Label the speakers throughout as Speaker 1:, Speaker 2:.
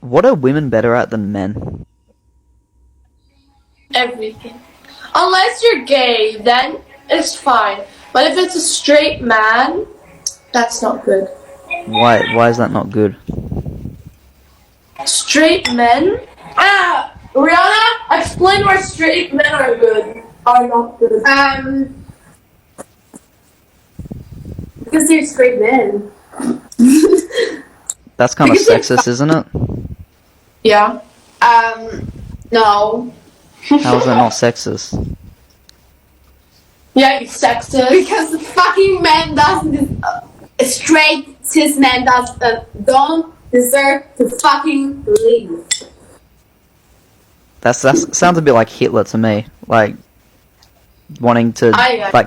Speaker 1: What are women better at than men?
Speaker 2: Everything. Unless you're gay, then it's fine. But if it's a straight man, that's not good.
Speaker 1: Why is that not good?
Speaker 2: Straight men? Rihanna, explain why straight men are good. Are not good.
Speaker 3: Because they're straight men.
Speaker 1: That's kind of sexist, isn't it?
Speaker 2: Yeah.
Speaker 3: No.
Speaker 1: How is that not sexist?
Speaker 2: Yeah, you sexist.
Speaker 3: Because fucking man doesn't, straight cis man don't deserve to fucking live.
Speaker 1: That sounds a bit like Hitler to me. Like wanting to,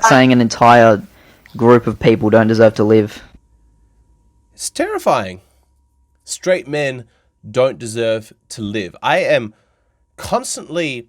Speaker 1: saying an entire group of people don't deserve to live.
Speaker 4: It's terrifying. Straight men don't deserve to live. I am constantly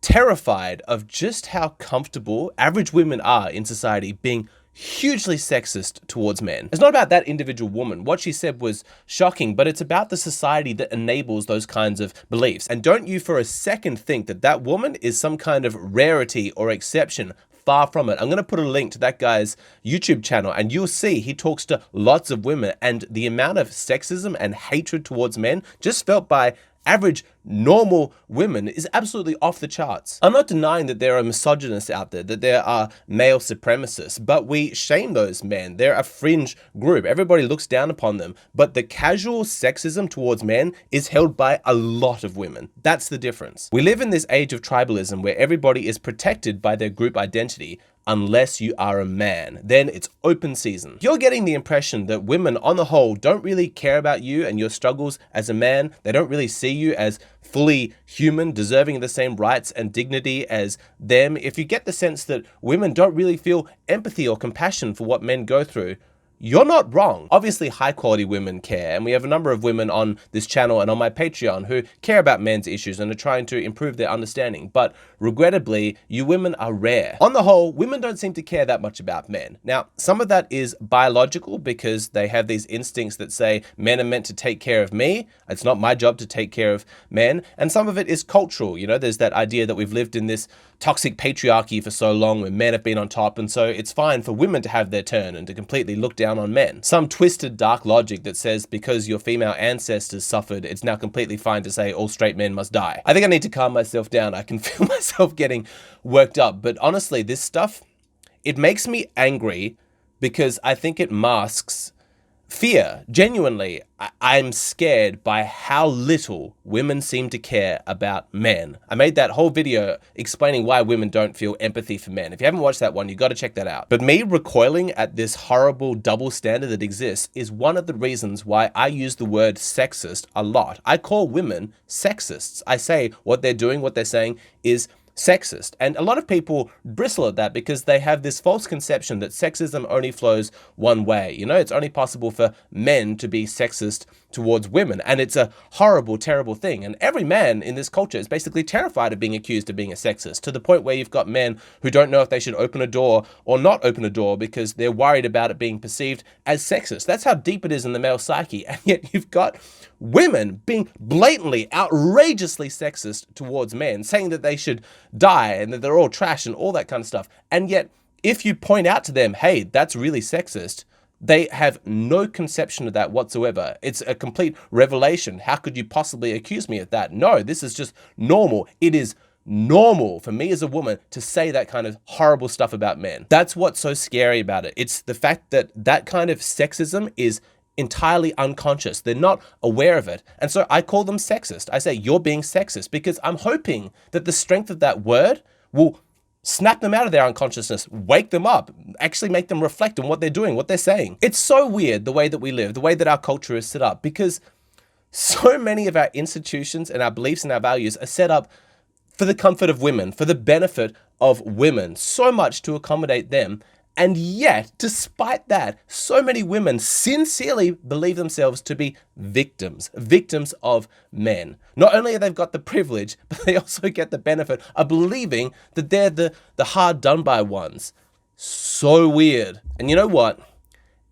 Speaker 4: terrified of just how comfortable average women are in society being hugely sexist towards men. It's not about that individual woman. What she said was shocking, but it's about the society that enables those kinds of beliefs. And don't you for a second think that that woman is some kind of rarity or exception. Far from it. I'm going to put a link to that guy's YouTube channel and you'll see he talks to lots of women, and the amount of sexism and hatred towards men just felt by average normal women is absolutely off the charts. I'm not denying that there are misogynists out there, that there are male supremacists, but we shame those men. They're a fringe group. Everybody looks down upon them, but the casual sexism towards men is held by a lot of women. That's the difference. We live in this age of tribalism where everybody is protected by their group identity, unless you are a man. Then it's open season. You're getting the impression that women on the whole don't really care about you and your struggles as a man. They don't really see you as fully human, deserving of the same rights and dignity as them. If you get the sense that women don't really feel empathy or compassion for what men go through, you're not wrong. Obviously, high quality women care, and we have a number of women on this channel and on my Patreon who care about men's issues and are trying to improve their understanding. But regrettably, you women are rare. On the whole, women don't seem to care that much about men. Now, some of that is biological because they have these instincts that say men are meant to take care of me. It's not my job to take care of men. And some of it is cultural. You know, there's that idea that we've lived in this toxic patriarchy for so long where men have been on top, and so it's fine for women to have their turn and to completely look down on men. Some twisted dark logic that says because your female ancestors suffered, it's now completely fine to say all straight men must die. I think I need to calm myself down. I can feel myself getting worked up, but honestly, this stuff, it makes me angry because I think it masks fear. Genuinely, I'm scared by how little women seem to care about men. I made that whole video explaining why women don't feel empathy for men. If you haven't watched that one, you got to check that out. But me recoiling at this horrible double standard that exists is one of the reasons why I use the word sexist a lot. I call women sexists. I say what they're doing, what they're saying is sexist. And a lot of people bristle at that because they have this false conception that sexism only flows one way. You know, it's only possible for men to be sexist towards women. And it's a horrible, terrible thing. And every man in this culture is basically terrified of being accused of being a sexist, to the point where you've got men who don't know if they should open a door or not open a door because they're worried about it being perceived as sexist. That's how deep it is in the male psyche. And yet you've got women being blatantly, outrageously sexist towards men, saying that they should die and that they're all trash and all that kind of stuff. And yet, if you point out to them, hey, that's really sexist, they have no conception of that whatsoever. It's a complete revelation. How could you possibly accuse me of that? No, this is just normal. It is normal for me as a woman to say that kind of horrible stuff about men. That's what's so scary about it. It's the fact that that kind of sexism is entirely unconscious. They're not aware of it. And so I call them sexist. I say, you're being sexist, because I'm hoping that the strength of that word will snap them out of their unconsciousness, wake them up, actually make them reflect on what they're doing, what they're saying. It's so weird the way that we live, the way that our culture is set up, because so many of our institutions and our beliefs and our values are set up for the comfort of women, for the benefit of women, so much to accommodate them. And yet, despite that, so many women sincerely believe themselves to be victims of men. Not only have they got the privilege, but they also get the benefit of believing that they're the hard done by ones. So weird. And you know what?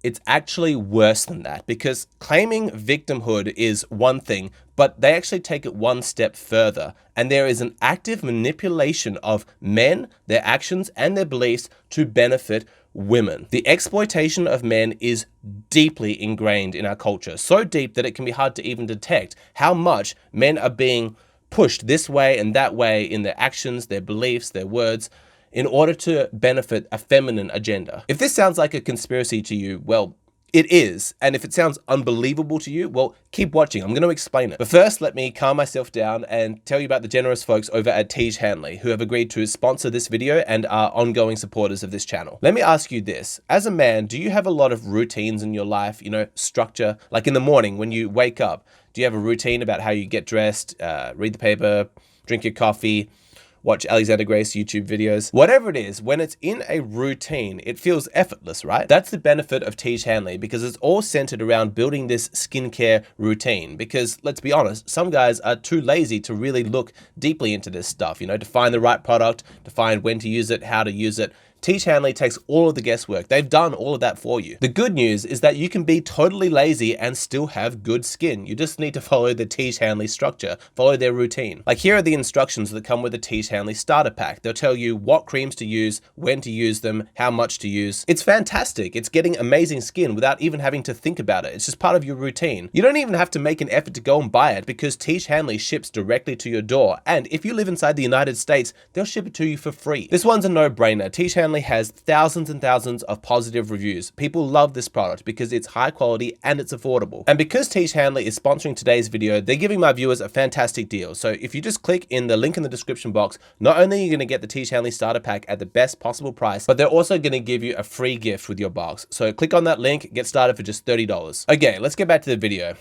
Speaker 4: it's actually worse than that, because claiming victimhood is one thing, but they actually take it one step further. And there is an active manipulation of men, their actions, and their beliefs to benefit women. The exploitation of men is deeply ingrained in our culture, so deep that it can be hard to even detect how much men are being pushed this way and that way in their actions, their beliefs, their words, in order to benefit a feminine agenda. If this sounds like a conspiracy to you, well, it is. And if it sounds unbelievable to you, well, keep watching. I'm going to explain it. But first, let me calm myself down and tell you about the generous folks over at Tej Hanley, who have agreed to sponsor this video and are ongoing supporters of this channel. Let me ask you this. As a man, do you have a lot of routines in your life, structure? Like in the morning when you wake up, do you have a routine about how you get dressed, read the paper, drink your coffee, watch Alexander Grace YouTube videos? Whatever it is, when it's in a routine, it feels effortless, right? That's the benefit of Tej Hanley, because it's all centered around building this skincare routine. Because let's be honest, some guys are too lazy to really look deeply into this stuff, to find the right product, to find when to use it, how to use it. Tej Hanley takes all of the guesswork. They've done all of that for you. The good news is that you can be totally lazy and still have good skin. You just need to follow the Tej Hanley structure, follow their routine. Like, here are the instructions that come with the Tej Hanley starter pack. They'll tell you what creams to use, when to use them, how much to use. It's fantastic. It's getting amazing skin without even having to think about it. It's just part of your routine. You don't even have to make an effort to go and buy it, because Tej Hanley ships directly to your door. And if you live inside the United States, they'll ship it to you for free. This one's a no-brainer. Tej Hanley has thousands and thousands of positive reviews. People love this product because it's high quality and it's affordable. And because Tej Hanley is sponsoring today's video, they're giving my viewers a fantastic deal. So if you just click in the link in the description box, not only are you going to get the Tej Hanley starter pack at the best possible price, but they're also going to give you a free gift with your box. So click on that link, get started for just $30. Okay, let's get back to the video.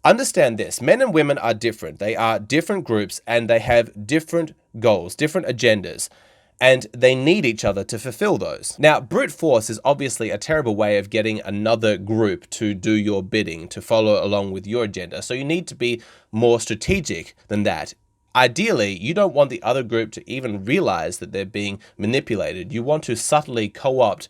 Speaker 4: Understand this, men and women are different. They are different groups and they have different goals, different agendas, and they need each other to fulfill those. Now, brute force is obviously a terrible way of getting another group to do your bidding, to follow along with your agenda. So you need to be more strategic than that. Ideally, you don't want the other group to even realize that they're being manipulated. You want to subtly co-opt,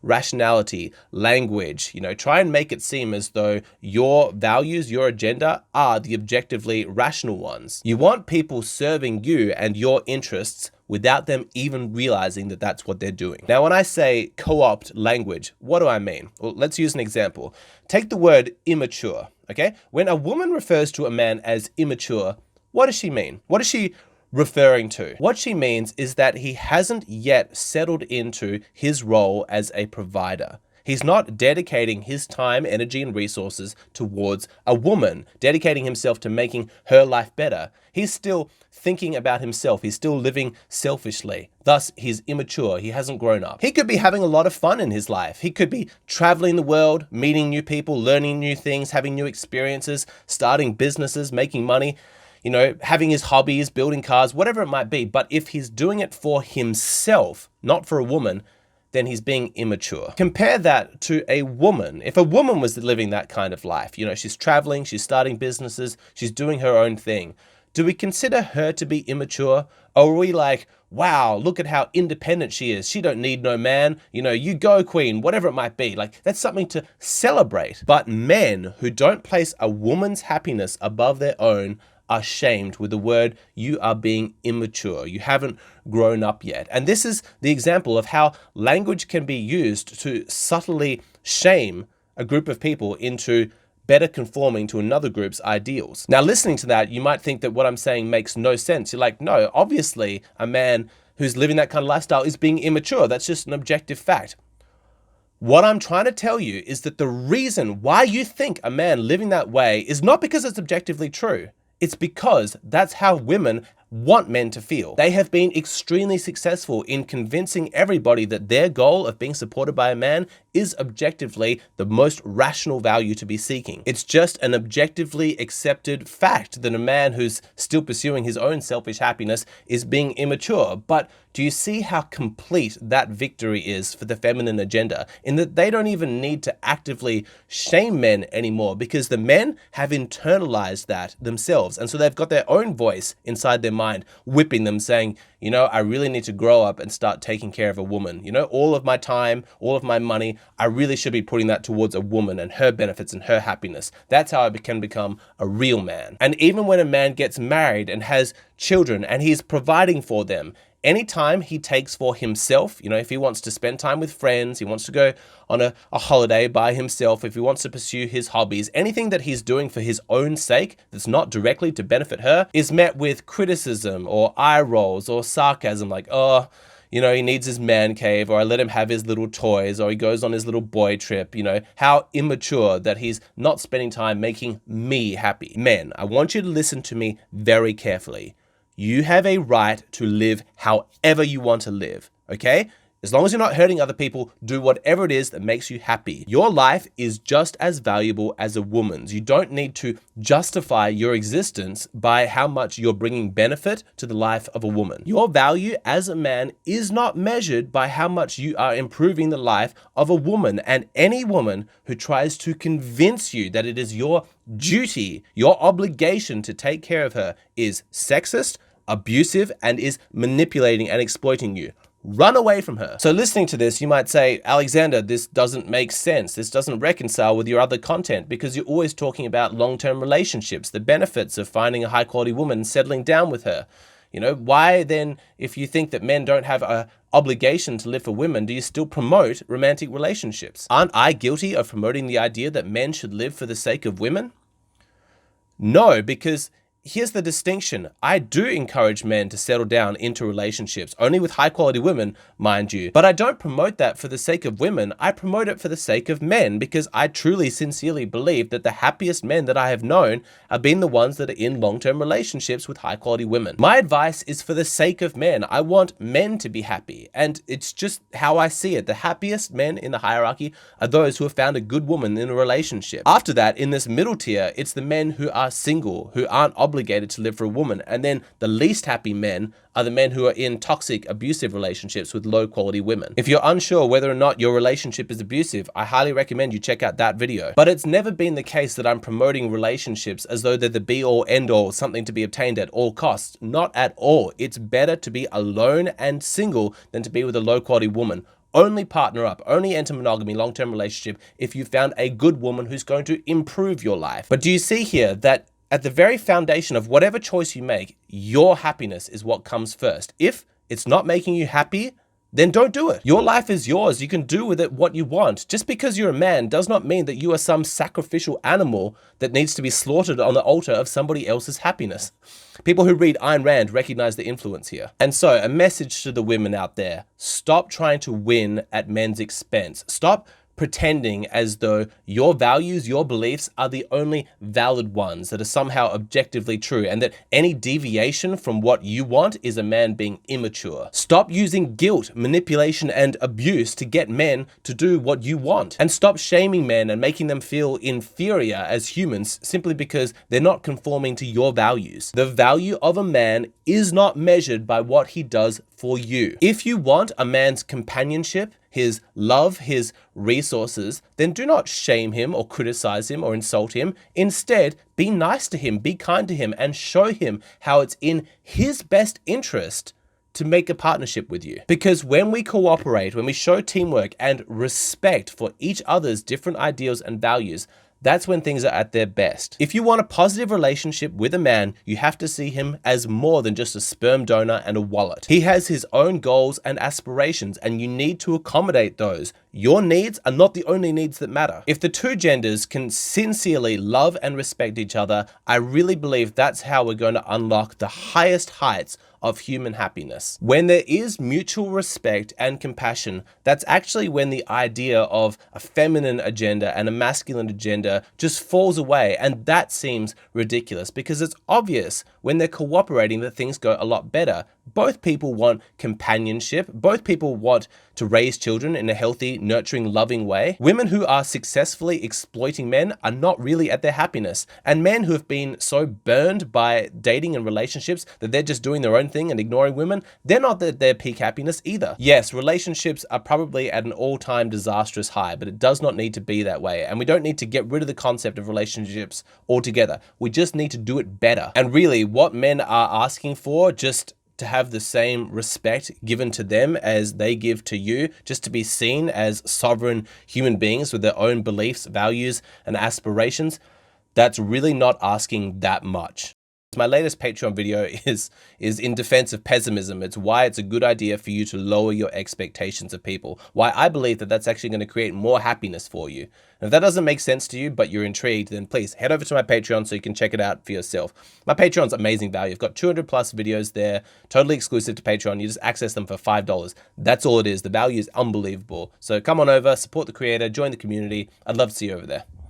Speaker 4: rationality, language, try and make it seem as though your values, your agenda are the objectively rational ones. You want people serving you and your interests without them even realizing that that's what they're doing. Now, when I say co-opt language, what do I mean? Well, let's use an example. Take the word immature, okay? When a woman refers to a man as immature, what does she mean? What is she referring to? What she means is that he hasn't yet settled into his role as a provider. He's not dedicating his time, energy, and resources towards a woman, dedicating himself to making her life better. He's still thinking about himself. He's still living selfishly. Thus, he's immature. He hasn't grown up. He could be having a lot of fun in his life. He could be traveling the world, meeting new people, learning new things, having new experiences, starting businesses, making money, having his hobbies, building cars, whatever it might be. But if he's doing it for himself, not for a woman, then he's being immature. Compare that to a woman. If a woman was living that kind of life, she's traveling, she's starting businesses, she's doing her own thing. Do we consider her to be immature? Or are we like, wow, look at how independent she is. She don't need no man. You go, queen, whatever it might be. Like, that's something to celebrate. But men who don't place a woman's happiness above their own are shamed with the word, you are being immature. You haven't grown up yet. And this is the example of how language can be used to subtly shame a group of people into better conforming to another group's ideals. Now, listening to that, you might think that what I'm saying makes no sense. You're like, no, obviously a man who's living that kind of lifestyle is being immature. That's just an objective fact. What I'm trying to tell you is that the reason why you think a man living that way is not because it's objectively true. It's because that's how women want men to feel. They have been extremely successful in convincing everybody that their goal of being supported by a man is objectively the most rational value to be seeking. It's just an objectively accepted fact that a man who's still pursuing his own selfish happiness is being immature. But do you see how complete that victory is for the feminine agenda, in that they don't even need to actively shame men anymore, because the men have internalized that themselves. And so they've got their own voice inside their mind, whipping them, saying, I really need to grow up and start taking care of a woman. All of my time, all of my money, I really should be putting that towards a woman and her benefits and her happiness. That's how I can become a real man. And even when a man gets married and has children and he's providing for them, anytime he takes for himself, if he wants to spend time with friends, he wants to go on a holiday by himself, if he wants to pursue his hobbies, anything that he's doing for his own sake that's not directly to benefit her is met with criticism or eye rolls or sarcasm, like, oh, he needs his man cave, or I let him have his little toys, or he goes on his little boy trip, how immature that he's not spending time making me happy. Men, I want you to listen to me very carefully. You have a right to live however you want to live, okay? As long as you're not hurting other people, do whatever it is that makes you happy. Your life is just as valuable as a woman's. You don't need to justify your existence by how much you're bringing benefit to the life of a woman. Your value as a man is not measured by how much you are improving the life of a woman. And any woman who tries to convince you that it is your duty, your obligation to take care of her is sexist, abusive, and is manipulating and exploiting you. Run away from her. So listening to this, you might say, Alexander, this doesn't make sense. This doesn't reconcile with your other content because you're always talking about long-term relationships, the benefits of finding a high-quality woman and settling down with her. Why then, if you think that men don't have an obligation to live for women, do you still promote romantic relationships? Aren't I guilty of promoting the idea that men should live for the sake of women? No, because here's the distinction. I do encourage men to settle down into relationships, only with high quality women, mind you. But I don't promote that for the sake of women. I promote it for the sake of men because I truly, sincerely believe that the happiest men that I have known have been the ones that are in long-term relationships with high quality women. My advice is for the sake of men. I want men to be happy. And it's just how I see it. The happiest men in the hierarchy are those who have found a good woman in a relationship. After that, in this middle tier, it's the men who are single, who aren't obligated to live for a woman. And then the least happy men are the men who are in toxic, abusive relationships with low quality women. If you're unsure whether or not your relationship is abusive, I highly recommend you check out that video. But it's never been the case that I'm promoting relationships as though they're the be all end all, something to be obtained at all costs. Not at all. It's better to be alone and single than to be with a low quality woman. Only partner up, only enter monogamy, long-term relationship if you found a good woman who's going to improve your life. But do you see here that at the very foundation of whatever choice you make, your happiness is what comes first. If it's not making you happy, then don't do it. Your life is yours. You can do with it what you want. Just because you're a man does not mean that you are some sacrificial animal that needs to be slaughtered on the altar of somebody else's happiness. People who read Ayn Rand recognize the influence here. And so a message to the women out there, stop trying to win at men's expense. Stop pretending as though your values, your beliefs are the only valid ones that are somehow objectively true, and that any deviation from what you want is a man being immature. Stop using guilt, manipulation, and abuse to get men to do what you want. And stop shaming men and making them feel inferior as humans simply because they're not conforming to your values. The value of a man is not measured by what he does for you. If you want a man's companionship, his love, his resources, then do not shame him or criticize him or insult him. Instead, be nice to him, be kind to him, and show him how it's in his best interest to make a partnership with you. Because when we cooperate, when we show teamwork and respect for each other's different ideals and values, that's when things are at their best. If you want a positive relationship with a man, you have to see him as more than just a sperm donor and a wallet. He has his own goals and aspirations, and you need to accommodate those. Your needs are not the only needs that matter. If the two genders can sincerely love and respect each other, I really believe that's how we're going to unlock the highest heights of human happiness. When there is mutual respect and compassion, that's actually when the idea of a feminine agenda and a masculine agenda just falls away, and that seems ridiculous because it's obvious when they're cooperating that things go a lot better. Both people want companionship. Both people want to raise children in a healthy, nurturing, loving way. Women who are successfully exploiting men are not really at their happiness. And men who have been so burned by dating and relationships that they're just doing their own thing and ignoring women, they're not at their peak happiness either. Yes, relationships are probably at an all-time disastrous high, but it does not need to be that way. And we don't need to get rid of the concept of relationships altogether. We just need to do it better. And really, what men are asking for, just to have the same respect given to them as they give to you, just to be seen as sovereign human beings with their own beliefs, values, and aspirations, that's really not asking that much. My latest Patreon video is in defense of pessimism. It's why it's a good idea for you to lower your expectations of people. Why I believe that that's actually going to create more happiness for you. And if that doesn't make sense to you, but you're intrigued, then please head over to my Patreon so you can check it out for yourself. My Patreon's amazing value. I've got 200 plus videos there, totally exclusive to Patreon. You just access them for $5. That's all it is. The value is unbelievable. So come on over, support the creator, join the community. I'd love to see you over there.